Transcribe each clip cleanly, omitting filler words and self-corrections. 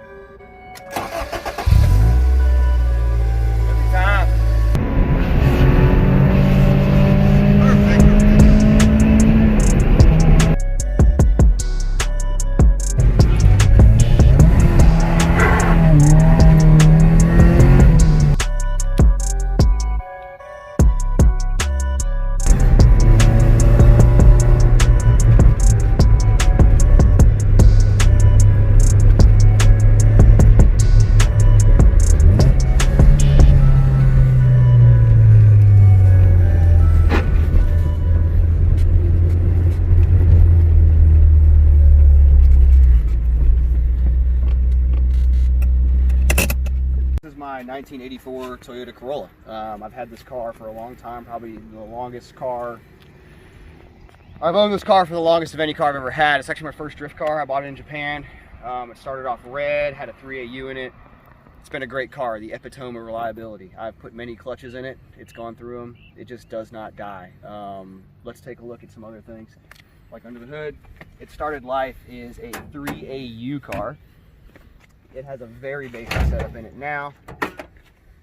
Every time. This is my 1984 Toyota Corolla. I've had this car for a long time, probably the longest car. I've owned this car for the longest of any car I've ever had. It's actually my first drift car. I bought it in Japan. It started off red, had a 3AU in it. It's been a great car, the epitome of reliability. I've put many clutches in it. It's gone through them. It just does not die. Let's take a look at some other things. Like under the hood, it started life is a 3AU car. It has a very basic setup in it now.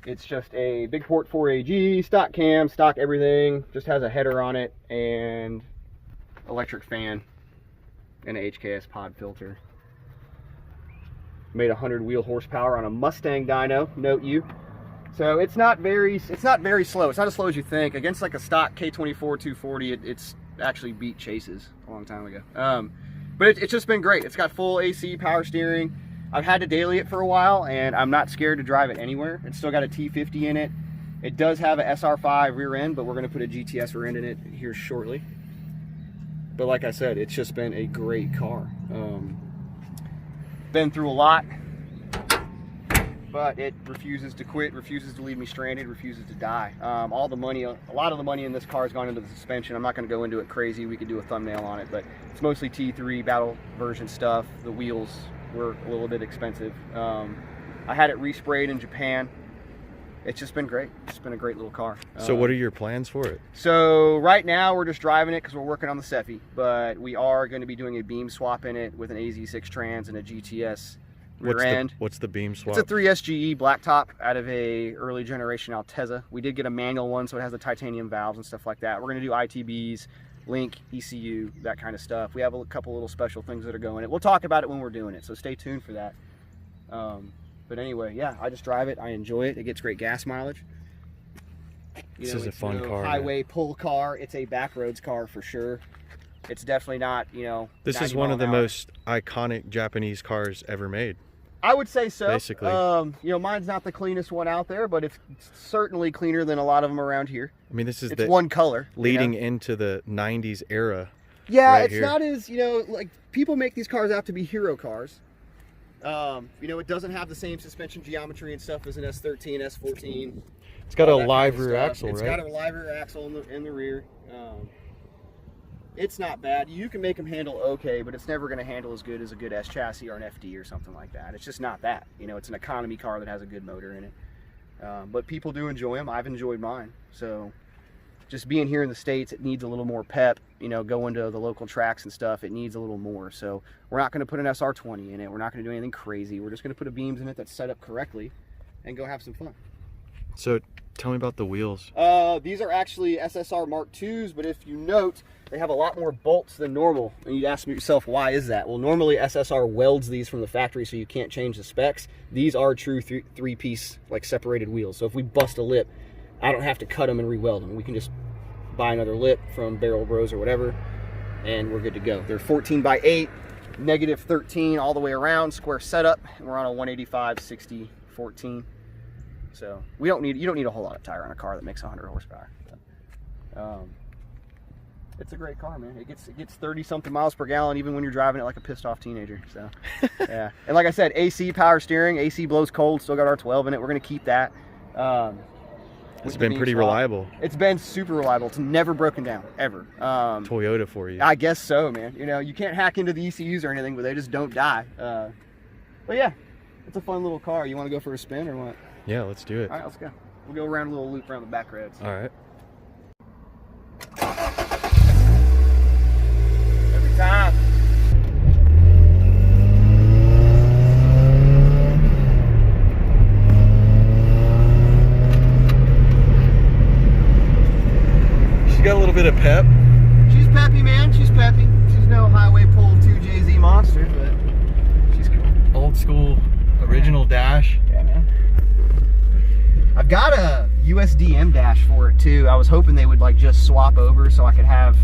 It's just a big port 4AG, stock cam, stock everything. Just has a header on it and electric fan and an HKS pod filter. Made 100 wheel horsepower on a Mustang dyno, note you. So it's not very slow. It's not as slow as you think. Against like a stock K24 240, it's actually beat chases a long time ago. But it's just been great. It's got full AC power steering. I've had to daily it for a while, and I'm not scared to drive it anywhere. It's still got a T50 in it. It does have a SR5 rear end, but we're going to put a GTS rear end in it here shortly. But like I said, it's just been a great car. Been through a lot, but it refuses to quit, refuses to leave me stranded, refuses to die. All the money, a lot of the money in this car has gone into the suspension. I'm not going to go into it crazy. We could do a thumbnail on it, but it's mostly T3 battle version stuff. The wheels were a little bit expensive. I had it resprayed in Japan. It's just been great. It's been a great little car. So what are your plans for it? So right now we're just driving it because we're working on the Cephei, but we are going to be doing a beam swap in it with an AE86 trans and a GTS rear end. What's the beam swap? It's a 3SGE blacktop out of a early generation Altezza. We did get a manual one, so it has the titanium valves and stuff like that. We're going to do ITBs, link, ECU, that kind of stuff. We have a couple little special things that are going in it. We'll talk about it when we're doing it, so stay tuned for that. But anyway, yeah, I just drive it. I enjoy it. It gets great gas mileage. This is a fun car. Highway pull car. It's a backroads car for sure. It's definitely not, This is one of the most iconic Japanese cars ever made. I would say so. Basically. Mine's not the cleanest one out there, but it's certainly cleaner than a lot of them around here. I mean, this is it's one color. Leading into the 90s era. Yeah, right it's here. not as, like people make these cars out to be hero cars. It doesn't have the same suspension geometry and stuff as an S13, S14. It's got a live rear axle, right? It's got a live rear axle in the rear. It's not bad. You can make them handle okay, but it's never going to handle as good as a good S chassis or an FD or something like that. It's just not that. It's an economy car that has a good motor in it. But people do enjoy them. I've enjoyed mine. So just being here in the States, it needs a little more pep. Going to the local tracks and stuff, it needs a little more. So we're not going to put an SR20 in it. We're not going to do anything crazy. We're just going to put a beams in it that's set up correctly and go have some fun. So tell me about the wheels. These are actually SSR Mark IIs, but if you note, they have a lot more bolts than normal. And you'd ask yourself, why is that? Well, normally SSR welds these from the factory so you can't change the specs. These are true three-piece, like separated wheels. So if we bust a lip, I don't have to cut them and re-weld them. We can just buy another lip from Barrel Bros or whatever, and we're good to go. They're 14x8, -13 all the way around, square setup, and we're on a 185/60/14. So you don't need a whole lot of tire on a car that makes 100 horsepower. But, it's a great car, man. It gets 30 something miles per gallon even when you're driving it like a pissed off teenager. So yeah, and like I said, AC power steering, AC blows cold, still got R12 in it. We're gonna keep that. It's been pretty reliable. It's been super reliable. It's never broken down, ever. Toyota for you. I guess so, man. You can't hack into the ECUs or anything, but they just don't die. But yeah, it's a fun little car. You want to go for a spin or what? Yeah, let's do it. All right, let's go. We'll go around a little loop around the back roads. All right. Every time. little dash. Yeah, man. I've got a USDM dash for it too. I was hoping they would like just swap over so I could have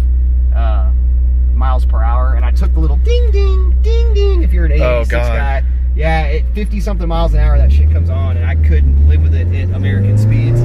miles per hour, and I took the little ding ding ding ding if you're an AE86 guy. Yeah, at 50 something miles an hour that shit comes on, and I couldn't live with it at American speeds.